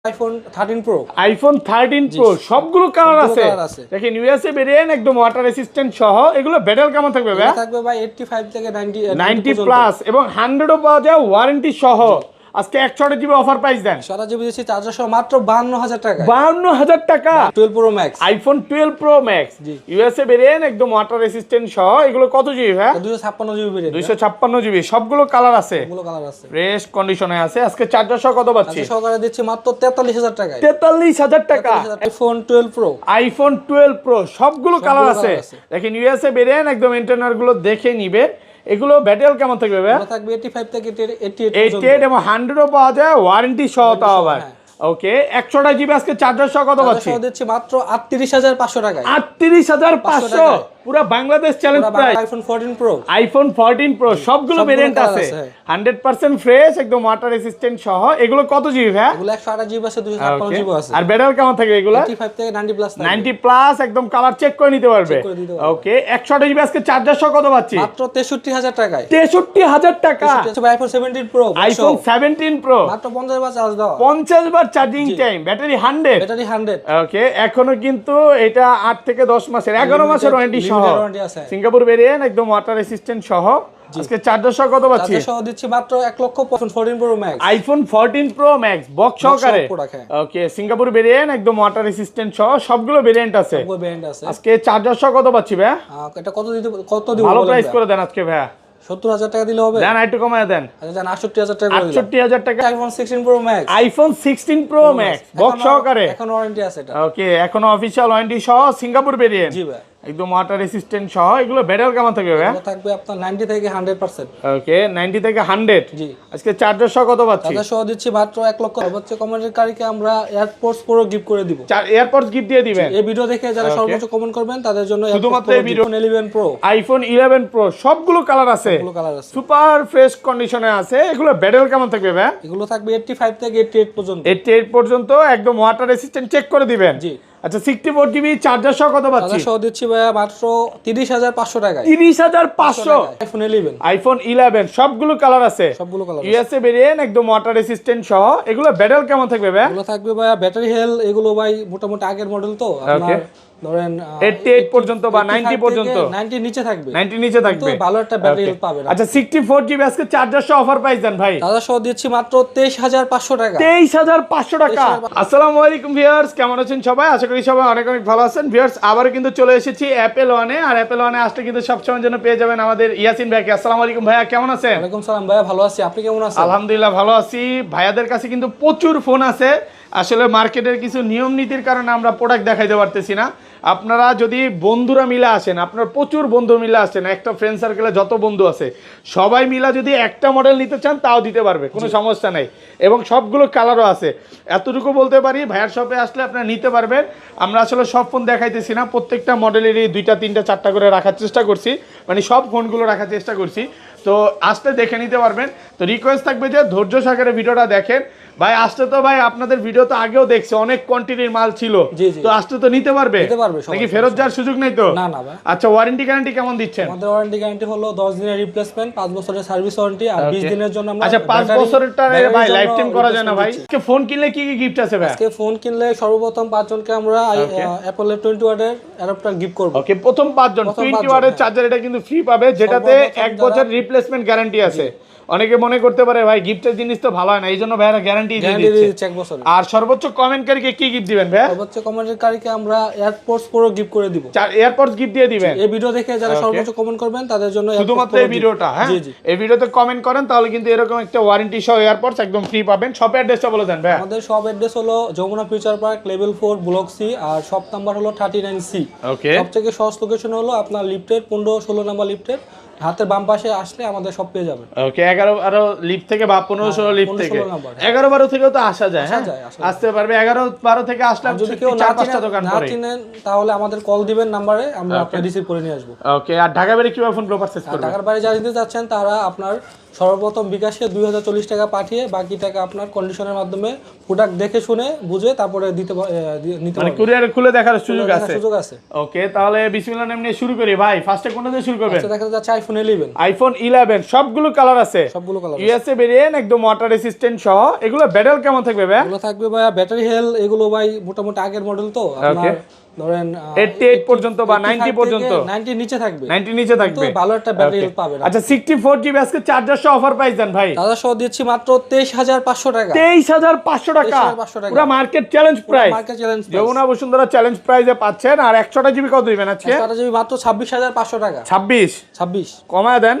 IPhone 13 pro iPhone 13 pro সবগুলো colour আছে দেখেন ইউএসএ ভেরিয়েন্ট একদম ওয়াটার রেসিস্ট্যান্ট সহ এগুলো ব্যাটারি কেমন থাকবে ভাই থাকবে ভাই 85 থেকে 90 প্লাস এবং 100 ও পাওয়া যায় ওয়ারেন্টি সহ আজকে 100 জিবি অফার প্রাইস দেন 100 জিবি দিচ্ছি চার্জার সহ মাত্র 52000 টাকা 52000 টাকা 12 pro max iPhone 12 pro max USA variant একদম ওয়াটার রেসিস্ট্যান্ট সহ এগুলো কত জিবি ভাই 256 জিবি ভেরিয়েন্ট 256 জিবি সবগুলো কালার আছে সবগুলো কালার আছে ফ্রেশ কন্ডিশনে আছে আজকে চার্জার সহ কত পাচ্ছি চার্জার সহকারে দিচ্ছি মাত্র 43000 টাকায় 43000 টাকা আইফোন 12 প্রো আইফোন 12 প্রো সবগুলো কালার আছে দেখেন ইউএসএ ভেরিয়েন্ট একদম ইন্টারনাল গুলো দেখে নিবে এগুলো ব্যাটারি কেমন থাকবে ভাই থাকবে 85 থেকে 88 এবং 100 ও পাওয়া যায় ওয়ারেন্টি সহ তাও আবার ওকে 100 জিবি আজকে চার্জার সহ কত পাচ্ছি দিচ্ছি মাত্র 38500 টাকায় 38500 পুরো Bangladesh challenge price iPhone 14 pro iPhone 14 pro সবগুলো ভেরিয়েন্ট আছে 100% ফ্রেশ একদম ওয়াটার রেসিস্ট্যান্ট সহ এগুলো কত জিবি ভাই এগুলো 128 জিবি আছে 256 জিবি আছে আর ব্যাটারি কেমন থাকবে এগুলো 85 থেকে 90 প্লাস 90 প্লাস একদম কালার চেক করে নিতে পারবে ওকে 100 জিবি আজকে চার্জার সহ কত পাচ্ছি মাত্র 63000 টাকায় 63000 টাকা আইফোন 17 প্রো আইফোন 17 প্রো মাত্র 50 বার চার্জ দাও 50 বার চার্জিং টাইম ব্যাটারি 100 ব্যাটারি 100 ওকে এখনো কিন্তু এটা 8 থেকে 10 মাসের 11 মাসের ওয়ারেন্টি সহ সিঙ্গাপুর ভেরিয়েন্ট একদম ওয়াটার রেসিস্ট্যান্ট সহ আজকে চার্জার সহ কত পাচ্ছি চার্জার সহ দিচ্ছি মাত্র 1,14 pro max iPhone 14 pro max box সহকারে ওকে সিঙ্গাপুর ভেরিয়েন্ট একদম ওয়াটার রেসিস্ট্যান্ট সহ সবগুলো ভেরিয়েন্ট আছে আজকে চার্জার সহ কত পাচ্ছি ভাই এটা কত দিব ভালো প্রাইস করে দেন আজকে ভাই 70000 টাকা দিলে হবে দেন একটু কমায় দেন আচ্ছা দেন 68000 টাকা করে 68000 টাকা iPhone 16 pro max iPhone 16 pro max box সহকারে এখন ওয়ারেন্টি আছে এটা ওকে এখনো অফিশিয়াল ওয়ারেন্টি সহ সিঙ্গাপুর ভেরিয়েন্ট জি ভাই একদম ওয়াটার রেসিস্ট্যান্ট সহ এগুলো ব্যাটারি কেমন থাকবে ভাই থাকবে আপনার 90 থেকে 100% ওকে 90 থেকে 100 জি আজকে চার্জার সহ কত পাচ্ছি চার্জার সহ দিচ্ছি মাত্র 1 লক্ষ সর্বোচ্চ কমেন্টের কারীকে আমরা এয়ারপোর্টস প্রো গিফট করে দিব এয়ারপডস গিফট দিয়ে দিবেন এই ভিডিও দেখে যারা সর্বোচ্চ কমেন্ট করবেন তাদের জন্য শুধুমাত্র এই ভিডিও 11 প্রো আইফোন 11 প্রো সবগুলো কালার আছে সুপার ফ্রেশ কন্ডিশনে আছে এগুলো ব্যাটারি কেমন থাকবে ভাই এগুলো থাকবে 85 থেকে 88 পর্যন্ত 88 পর্যন্ত একদম ওয়াটার রেসিস্ট্যান্ট চেক করে দিবেন জি আচ্ছা 64 জিবি চার্জার সহ কত পাচ্ছি চার্জার সহ দিচ্ছি ভাই মাত্র 30500 টাকায় 30500 আইফোন 11 সবগুলো কালার আছে ইউএসএ ভেরিয়েন্ট একদম ওয়াটার রেসিস্ট্যান্ট সহ এগুলো ব্যাটারি কেমন থাকবে ভাই এগুলো থাকবে ভাই ব্যাটারি হেলথ এগুলো ভাই মোটামুটি আগের মডেল তো আপনার ধরেন 88 পর্যন্ত বা 90 পর্যন্ত 90 নিচে থাকবে 90 নিচে থাকবে ভালো একটা ব্যাটারি হেলথ পাবেন আচ্ছা 64 জিবি আজকে চার্জার সহ অফার প্রাইস দেন ভাই চার্জার সহ দিচ্ছি মাত্র 23500 টাকা 23500 টাকা আসসালামু আলাইকুম ভিউয়ার্স কেমন আছেন সবাই আশা করি সবাই অনেক অনেক ভালো আছেন ভিউয়ার্স আবারো কিন্তু চলে এসেছি অ্যাপল ওয়ানে আর অ্যাপল ওয়ানে আসলে কিন্তু সবসময়ের জন্য পেয়ে যাবেন আমাদের ইয়াসিন ভাইকে আসসালামু আলাইকুম ভাইয়া কেমন আছেন ওয়ালাইকুম সালাম ভাইয়া ভালো আছি আপনি কেমন আছেন আলহামদুলিল্লাহ ভালো আছি ভাইয়াদের কাছে কিন্তু প্রচুর ফোন আছে আসলে মার্কেটের কিছু নিয়ম নীতির কারণে আমরা প্রোডাক্ট দেখাইতে পারতেছি না আপনারা যদি বন্ধুরা মিলে আসেন আপনার প্রচুর বন্ধু মিলে আসেন একটা ফ্রেন্ড সার্কেলে যত বন্ধু আছে সবাই মিলে যদি একটা মডেল নিতে চান তাও দিতে পারবে কোনো সমস্যা নেই এবং সবগুলো কালারও আছে এতটুকু বলতে পারি ভাইয়ার শপে আসলে আপনারা নিতে পারবেন আমরা আসলে সব ফোন দেখাইতেছি না প্রত্যেকটা মডেলেরই 2টা 3টা 4টা করে রাখার চেষ্টা করছি মানে সব ফোনগুলো রাখার চেষ্টা করছি তো আসলে দেখে নিতে পারবেন তো রিকোয়েস্ট থাকবে যে ধৈর্য সহকারে ভিডিওটা দেখেন ভাই আসতে তো ভাই আপনাদের ভিডিও তো আগেও দেখছি অনেক কোয়ান্টিটির মাল ছিল তো আসতে তো নিতে পারবে নাকি ফেরত যাওয়ার সুযোগ নেই তো না না ভাই আচ্ছা ওয়ারেন্টি গ্যারান্টি কেমন দিচ্ছেন আমাদের ওয়ারেন্টি গ্যারান্টি হলো 10 দিনের রিপ্লেসমেন্ট 5 বছরের সার্ভিস ওয়ারেন্টি আর 20 দিনের জন্য আমরা আচ্ছা 5 বছরেরটা ভাই লাইফ টাইম করা যায় না ভাই আজকে ফোন কিনলে কি কি গিফট আছে ভাই আজকে ফোন কিনলে সর্বপ্রথম 5 জনকে আমরা অ্যাপলের 20 ওয়াটের অ্যাডাপ্টার গিফট করব ওকে প্রথম 5 জন 20 ওয়াটের চার্জার এটা কিন্তু ফ্রি পাবে যেটাতে 1 বছর রিপ্লেসমেন্ট গ্যারান্টি আছে অনেকে মনে করতে পারে ভাই গিফটের জিনিস তো ভালো হয় না এইজন্য ভাইরা গ্যারান্টি দিয়ে দিচ্ছে 1 বছর আর সর্বোচ্চ কমেন্টকারীকে কি গিফট দিবেন ভাই সর্বোচ্চ কমেন্টকারীকে আমরা এয়ারপোর্টস প্রো গিফট করে দিব এয়ারপোর্টস গিফট দিয়ে দিবেন এই ভিডিও দেখে যারা সর্বোচ্চ কমেন্ট করবেন তাদের জন্য শুধুমাত্র এই ভিডিওটা হ্যাঁ এই ভিডিওতে কমেন্ট করেন তাহলে কিন্তু এরকম একটা ওয়ারেন্টি সহ এয়ারপোর্টস একদম ফ্রি পাবেন শপ অ্যাড্রেসটা বলে দেন ভাই আমাদের শপ অ্যাড্রেস হলো Jamuna future park level 4 block C আর শপ নাম্বার হলো 39C ওকে সবথেকে সহজ লোকেশন হলো আপনার লিফটের 15 16 নাম্বার লিফটের হাতের বাম পাশে আসলে আমাদের সব পেয়ে যাবেন ওকে 11 আরো লিফট থেকে বা 15 16 লিফট থেকে 11 12 থেকেও তো আসা যায় হ্যাঁ আসতে পারবে 11 12 থেকে আসলে যদি কেউ না চিনেন তাহলে আমাদের কল দিবেন নম্বরে আমরা আপনাকে রিসিভ করে নিয়ে আসব ওকে আর ঢাকা বাইরে কিভাবে ফোন পারচেজ করবে ঢাকার বাইরে যারা নিতে যাচ্ছেন তারা আপনার সর্বপ্রথম বিকাশে 2040 টাকা পাঠিয়ে বাকি টাকা আপনার কন্ডিশনের মাধ্যমে প্রোডাক্ট দেখে শুনে বুঝে তারপরে নিতে মানে কুরিয়ারে খুলে দেখার সুযোগ আছে সুযোগ আছে ওকে তাহলে বিসমিল্লাহ নাম নিয়ে শুরু করি ভাই ফার্স্টে কোনটা দিয়ে শুরু করবেন আচ্ছা দেখা যাচ্ছে আইফোন 11। আইফোন 11 সবগুলো কালার আছে, সবগুলো কালার ইউএসএ ভেরিয়েন্ট, একদম ওয়াটার রেসিস্ট্যান্ট সহ। এগুলো ব্যাটেল কেমন থাকবে ভাই? এগুলো থাকবে ভাই ব্যাটারি হেলথ, এগুলো ভাই মোটামুটি আগের মডেল তো আপনার ধরেন 88 পর্যন্ত বা 90 পর্যন্ত, 90 নিচে থাকবে, 90 নিচে থাকবে, তো ভালো একটা ব্যাটারি হেলথ পাবেন। আচ্ছা 64 জিবি আজকে চার্জার সহ অফার প্রাইস দেন ভাই? চার্জার সহ দিচ্ছি মাত্র 23500 টাকা। 23500 টাকা, 23500 টাকা, পুরো market challenge price, market challenge Jamuna Bashundhara challenge প্রাইসে পাচ্ছেন। আর 100টা জিবি কত দিবেন আজকে? 100 জিবি মাত্র 26500 টাকা। 26 কমায় দেন।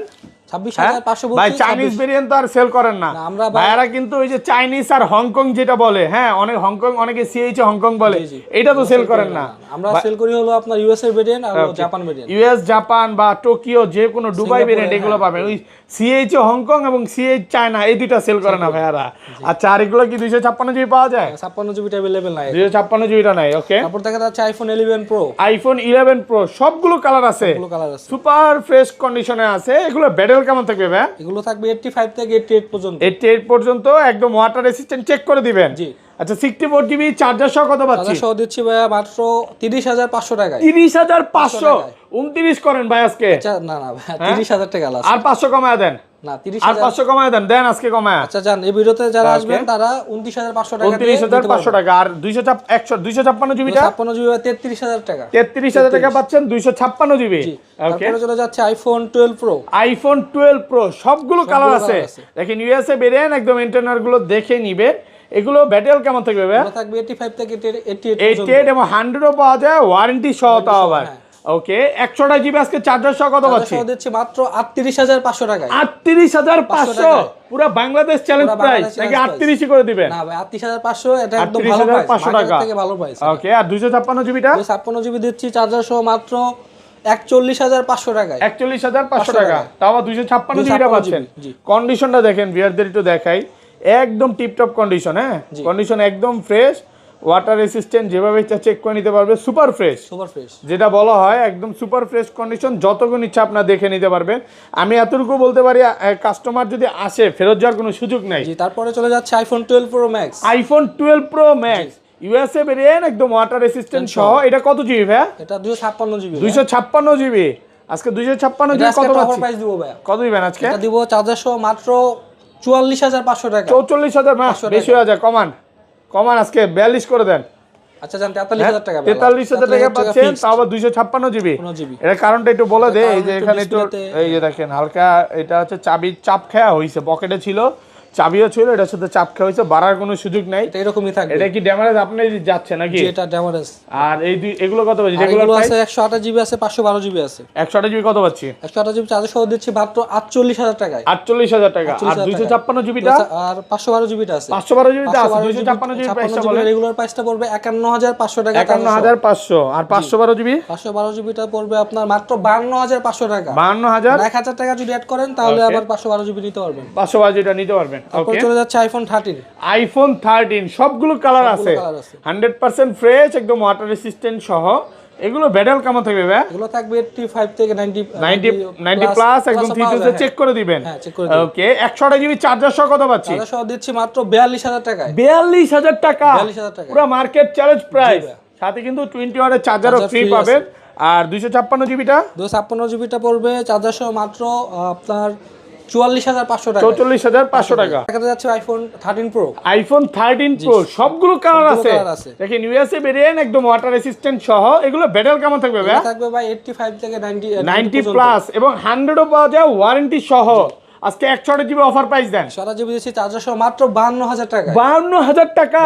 26500 বলছি, ভাই চাইনিজ ভেরিয়েন্ট তো আর সেল করেন না আমরা ভাইয়ারা, কিন্তু ওই যে চাইনিজ আর হংকং যেটা বলে, হ্যাঁ অনেক হংকং, অনেকে সিএইচ হংকং বলে, এটা তো সেল করেন না। আমরা সেল করি হলো আপনার ইউএস এর ভেরিয়েন্ট আর জাপান ভেরিয়েন্ট। ইউএস, জাপান বা টোকিও, যে কোনো দুবাই ভেরিয়েন্ট এগুলো পাবেন। ওই সিএইচ হংকং এবং সিএইচ চায়না, এই দুইটা সেল করে না ভাইয়ারা। আচ্ছা, আর এগুলো কি 256 জিবি পাওয়া যায়? 56 জিবি अवेलेबल নাই, 256 জিবিটা নাই। ওকে, তারপর দেখা যাচ্ছে আইফোন 11 প্রো। আইফোন 11 প্রো সবগুলো কালার আছে, সবগুলো কালার আছে, সুপার ফ্রেশ কন্ডিশনে আছে। এগুলো ব্যাটেল কেমন থাকবে ভাই? এগুলো থাকবে 85 থেকে 88 পর্যন্ত। 88 পর্যন্ত একদম ওয়াটার রেসিস্ট্যান্ট, চেক করে দিবেন। জি। আচ্ছা 64 জিবি চার্জার সহ কত পাচ্ছি? চার্জার সহ দিচ্ছি ভাইয়া মাত্র 30500 টাকায়। 30500, 29 করেন ভাই আজকে। আচ্ছা না না ভাই 30000 টাকা লাস্ট। আর 500 কমায় দেন না, আর 30000 500 কমায় দেন, দেন আজকে কমায়। আচ্ছা জান, এই ভিডিওতে যারা আসবেন তারা 29500 টাকা দিয়ে 29500 টাকা। আর 256 জিবিটা 56 জিবি 33000 টাকা। 33000 টাকা পাচ্ছেন 256 জিবি। ওকে, তারপরে চলে যাচ্ছে আইফোন 12 প্রো। আইফোন 12 প্রো সবগুলো কালার আছে। দেখেন ইউএসএ ভেরিয়েন্ট, একদম ইন্টারনাল গুলো দেখে নিবেন। এগুলো ব্যাটেল কেমন থাকবে ভাই? এগুলো থাকবে 85 থেকে 88 88 এবং 100 ও পাওয়া যায়, ওয়ারেন্টি সহ তাও আবার। ওকে, 100টা জিবি আজকে চার্জার সহ কত পাচ্ছি? চার্জার সহ দিচ্ছি মাত্র 38500 টাকায়। 38500, পুরো বাংলাদেশ চ্যালেঞ্জ প্রাইস নাকি 38 করে দিবেন? না ভাই 38500, এটা একদম ভালো প্রাইস, 38500 টাকা থেকে ভালো প্রাইস। ওকে, আর 256 জিবিটা? 256 জিবি দিচ্ছি চার্জার সহ মাত্র 41500 টাকায়। 41500 টাকা, তাও আবার 256 জিবিটা পাচ্ছেন। কন্ডিশনটা দেখেন ভিউয়ারদের একটু দেখাই, একদম টিপটপ কন্ডিশন। হ্যাঁ, কন্ডিশন একদম ফ্রেশ, ওয়াটার রেসিস্ট্যান্ট, যেভাবে ইচ্ছা চেক করে নিতে পারবে। সুপার ফ্রেশ, সুপার ফ্রেশ যেটা বলা হয়, একদম সুপার ফ্রেশ কন্ডিশন, যতক্ষণ ইচ্ছা আপনার দেখে নিতে পারবেন। আমি এতটুকু বলতে পারি, কাস্টমার যদি আসে ফেরত যাওয়ার কোনো সুযোগ নাই। জি, তারপরে চলে যাচ্ছে iPhone 12 pro max. IPhone 12 pro max USA variant, একদম ওয়াটার রেসিস্ট্যান্ট সহ। এটা কত জিবি ভাই? এটা 256 জিবি। 256 জিবি আজকে 256 জিবি কত অফার প্রাইস দিব ভাই? কত দিবেন আজকে? এটা দিব চার্জার সহ মাত্র 44500 টাকা। 44000 না, বেশি হয়ে যায়, কমান আজকে 42 করে দেন। আচ্ছা জান, 43000 টাকা। 43000 টাকা পাচ্ছেন, তাও আবার 256 জিবি। এর কারণটা একটু বলে দে, এই যে এখানে একটু, এই যে দেখেন হালকা, এটা হচ্ছে চাবির চাপ খাওয়া হইছে, পকেটে ছিল, চাবিও ছিল, এটার সাথে চাপ খাওয়া হইছে, বাড়ার কোনো সুযোগ নাই। এটা এরকমই থাকবে। এটা কি ড্যামেজ আপনি যাচ্ছে নাকি? জি, এটা ড্যামেজ। আর এই এগুলো কত পাচ্ছি? রেগুলার আছে 128 জিবি আছে, 512 জিবি আছে। 128 জিবি কত পাচ্ছি? 128 জিবি চার্জার সহ দিচ্ছি মাত্র 48000 টাকায়। 48000 টাকা। আর 256 জিবিটা? আর 512 জিবিটা আছে। 512 জিবিটা আছে। 256 জিবি প্রাইসটা বলেন। রেগুলার প্রাইসটা পড়বে 51500 টাকা। 51500। আর 512 জিবি? 512 জিবিটা পড়বে আপনার মাত্র 52500 টাকা। 52000? 1000 টাকা যদি অ্যাড করেন তাহলে আবার 512 জিবি নিতে পারবেন। 512 জিবিটা নিতে পারবেন। তারপর চলে যাচ্ছে আইফোন 13। আইফোন 13 সবগুলো কালার আছে, 100% ফ্রেশ, একদম ওয়াটার রেসিস্ট্যান্ট সহ। এগুলো ব্যাটেল কেমন থাকবে ভাই? এগুলো থাকবে 85 থেকে 90 প্লাস, একদম ফিচারসে চেক করে দিবেন। হ্যাঁ, চেক করে দিবেন। ওকে, 100টা জিবি চার্জার সহ কত পাচ্ছি? চার্জার সহ দিচ্ছি মাত্র 42000 টাকায়। 42000 টাকা, 42000 টাকা, পুরো মার্কেট চ্যালেঞ্জ প্রাইস। সাথে কিন্তু 20 ওয়াটের চার্জারও ফ্রি পাবেন। আর 256 জিবিটা? 256 জিবিটা পড়বে চার্জার সহ মাত্র আপনার 44500 টাকা। 44500 টাকা। দেখা যাচ্ছে আইফোন 13 প্রো। আইফোন 13 প্রো সবগুলো কালার আছে। দেখেন ইউএসএ ভেরিয়েন্ট, একদম ওয়াটার রেসিস্ট্যান্ট সহ। এগুলো ব্যাটেল কেমন থাকবে ভাই? থাকবে ভাই 85 থেকে 90 প্লাস, এবং 100 ও পাওয়া যায় ওয়ারেন্টি সহ। আজকে 100 জিবি অফার প্রাইস দেন। 100 জিবি দিচ্ছি চার্জার সহ মাত্র 52000 টাকা। 52000 টাকা,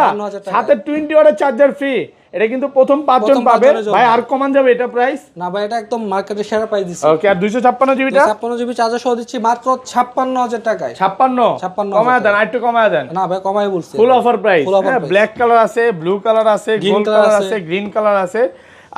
সাথে 20 ওয়াটের চার্জার ফ্রি। এটা কিন্তু প্রথম 5 জন পাবে ভাই। আর কমান যাবে এটা প্রাইস? না ভাই, এটা একদম মার্কেটের সেরা প্রাইস দিচ্ছি। ওকে, আর 256 জিবিটা? 256 জিবি চার্জার সহ দিচ্ছি মাত্র 56000 টাকায়। 56 কমায় দেন, আরেকটু কমায় দেন। না ভাই, কমাই বলছি। Full offer price. Black colour আছে, ব্লু কালার আছে, গোল্ড কালার আছে, গ্রিন কালার আছে।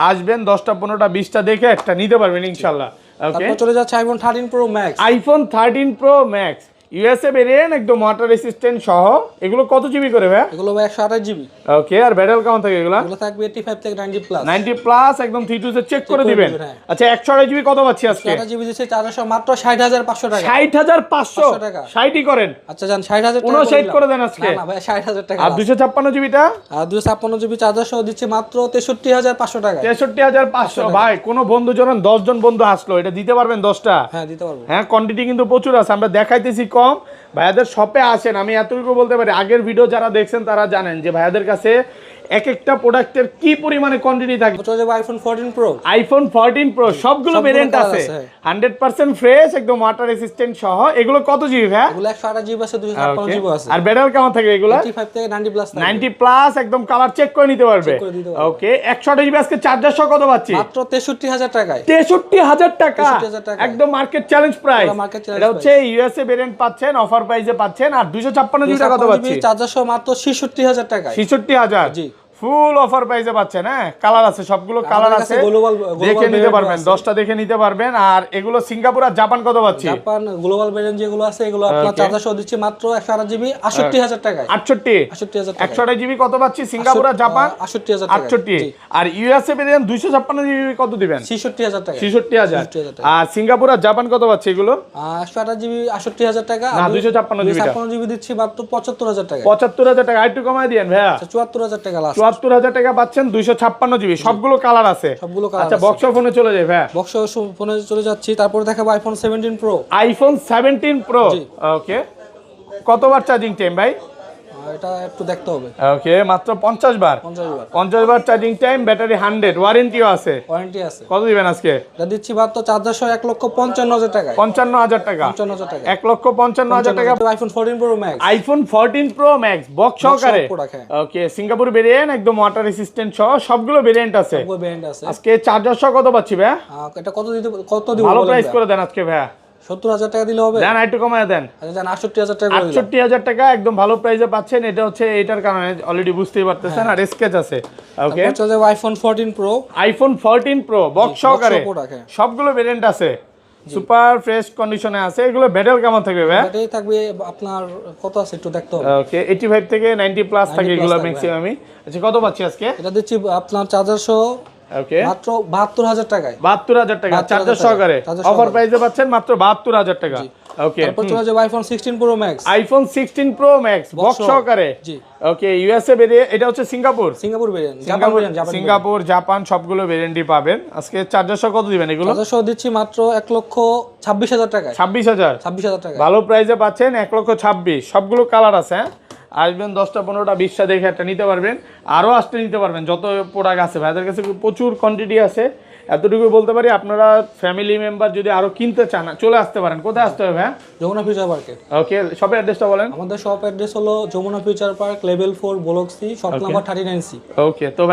আসবেন 10টা 15টা 20টা দেখে একটা নিতে পারবেন ইনশাআল্লাহ। ওকে, তারপর চলে যাচ্ছে iPhone 13 pro max. IPhone 13 pro max USA variant একদম ওয়াটার রেসিস্ট্যান্ট সহ, এগুলো কত জিবি করে ভাই? এগুলো ভাই 128 জিবি। ওকে, আর ব্যাটারি কেমন থাকে এগুলো? এগুলো থাকবে 85 থেকে 90 প্লাস। 90 প্লাস একদম 3 2 চেক করে দিবেন। আচ্ছা 128 জিবি কত পাচ্ছি আজকে? 128 জিবি দিচ্ছে চার্জার মাত্র 60500 টাকা। 60500 টাকা। 60ই করেন। আচ্ছা জান 60000 টাকা 59 করে দেন আজকে। না না ভাই 60000 টাকা। আর 256 জিবিটা? আর 256 জিবি চার্জার সহ দিচ্ছে মাত্র 63500 টাকা। 63500 ভাই, কোন বন্ধু যখন 10 জন বন্ধু আসলো এটা দিতে পারবেন 10টা? হ্যাঁ দিতে পারবো। হ্যাঁ, কোয়ান্টিটি কিন্তু প্রচুর আছে, আমরা দেখাইতেছি কম। ভাইয়াদের শপে আসেন, আমি এতটুকু বলতে পারি, আগের ভিডিও যারা দেখছেন তারা জানেন যে ভাইয়াদের কাছে এক একটা প্রোডাক্টের কি পরিমাণে কোয়ান্টিটি থাকে। চলে যাবে আইফোন 14 প্রো। আইফোন 14 প্রো সবগুলো ভেরিয়েন্ট আছে, 100% ফ্রেশ, একদম ওয়াটার রেসিস্ট্যান্ট সহ। এগুলো কত জিবি ভাই? এগুলো 128 জিবি আছে, 256 জিবি আছে। আর ব্যাটারি কেমন থাকে এগুলো? 85 থেকে 90 প্লাস। 90 প্লাস একদম কালার চেক করে নিতে পারবে। ওকে, 128 জিবি আজকে চার্জার সহ কত পাচ্ছি? মাত্র 63000 টাকায়। 63000 টাকা, একদম মার্কেট চ্যালেঞ্জ প্রাইস। এটা হচ্ছে ইউএসএ ভেরিয়েন্ট পাচ্ছেন, অফার প্রাইসে পাচ্ছেন। আর 256 জিবি কত পাচ্ছি? চার্জার সহ মাত্র 66000 টাকায়। 66000 জি, ফুল অফার প্রাইসে পাচ্ছেন। হ্যাঁ, কালার আছে, সবগুলো কালার আছে, দেখে নিতে পারবেন, 10টা দেখে নিতে পারবেন। আর এগুলো সিঙ্গাপুর আর জাপান কত পাচ্ছি? জাপান গ্লোবাল ভেরিয়েন্ট যেগুলো আছে এগুলো আপনার চার্জার সহ দিচ্ছি মাত্র 128 জিবি 68000 টাকায়। 68000 টাকা। 128 জিবি কত পাচ্ছি সিঙ্গাপুর আর জাপান? 68000 টাকা। 68। আর ইউএসএ ভেরিয়েন্ট 256 জিবি কত দিবেন? 66000 টাকা। 66000। আর সিঙ্গাপুর আর জাপান কত পাচ্ছি এগুলো? 128 জিবি 68000 টাকা। না, 256 জিবি দিচ্ছি মাত্র 75000 টাকা। 75000 টাকা, একটু কমায় দিয়েন ভাইয়া। 74000 টাকা লাস্ট। 74000 টাকা পাচ্ছেন 256 জিবি, সবগুলো কালার আছে। সবগুলো কালার আচ্ছা আছে। বক্স ফোনে চলে যাই ভাইয়া। বক্স ফোনে চলে যাচ্ছি, তারপর দেখাবো iPhone 17 pro. IPhone 17 pro. Okay, কতবার চার্জিং টাইম ভাই? এটা একটু দেখতে হবে। ওকে, মাত্র 50 বার। 50 বার চার্জিং টাইম, ব্যাটারি 100, ওয়ারেন্টিও আছে। ওয়ারেন্টি আছে। কত দিবেন আজকে? এটা দিচ্ছি মাত্র চার্জার সহ 1,55,000 টাকায়। 55000 টাকা। 55,000 টাকা। 1,55,000 টাকা। IPhone 14 pro max. IPhone 14 pro max box সহকারে। ওকে, সিঙ্গাপুর ভেরিয়েন্ট একদম ওয়াটার রেসিস্ট্যান্ট সহ, সবগুলো ভেরিয়েন্ট আছে। সবগুলো ভেরিয়েন্ট আছে। আজকে চার্জার সহ কত পাচ্ছি ভাই? এটা কত দিব? ভালো প্রাইস করে দেন আজকে ভাই। 70000 টাকা দিলে হবে? দেন একটু কমায় দেন। আচ্ছা জান 68000 টাকা করে দিলাম। 68000 টাকা একদম ভালো প্রাইসে পাচ্ছেন। এটা হচ্ছে এটার কারণে অলরেডি বুঝতেই পারতেছেন। আর স্কেচ আছে। ওকে, তারপর চলে যাবে iPhone 14 pro. IPhone 14 pro box সহকারে, সবগুলো ভেরিয়েন্ট আছে, সুপার ফ্রেশ কন্ডিশনে আছে। এগুলো ব্যাটারি কেমন থাকবে ভাই? ব্যাটারি থাকবে আপনার কত আছে একটু দেখতে হবে। ওকে, 85 থেকে 90 প্লাস থাকে এগুলো ম্যাক্সিমামই। আচ্ছা কত পাচ্ছি আজকে? এটা দিচ্ছি আপনার চার্জার সহ ওকে মাত্র 72000 টাকায়। 72000 টাকা চার্জার সহকারে, অফার প্রাইসে পাচ্ছেন মাত্র 72000 টাকা। ওকে, তারপর চলে যাবে iPhone 16 pro max. IPhone 16 pro max box সহকারে। জি, ওকে, ইউএসএ ভেরিয়েন্ট, এটা হচ্ছে সিঙ্গাপুর ভেরিয়েন্ট, সিঙ্গাপুর জাপান সবগুলো ভেরিয়েন্টই পাবেন। আজকে চার্জার সহ কত দিবেন এগুলো? চার্জার সহ দিচ্ছি মাত্র 1,26,000 টাকায়। 26000 টাকা ভালো প্রাইসে পাচ্ছেন। 1,26,000 সবগুলো কালার আছে। হ্যাঁ, আসবেন 10টা 15টা 20টা দেখে একটা নিতে পারবেন, আরও আসতে নিতে পারবেন। যত প্রোডাক্ট আছে ভাইদের কাছে প্রচুর কোয়ান্টিটি আছে। এতটুকু বলতে পারি, আপনারা ফ্যামিলি মেম্বার যদি আরো কিনতে চান চলে আসতে পারেন। কোথায় আসতে হবে ভাই? যমুনা ফিউচার পার্কে। ওকে, শপের অ্যাড্রেসটা বলেন। আমাদের শপ অ্যাড্রেস হলো Jamuna future park, level 4, block C, shop number 39C। Okay, তো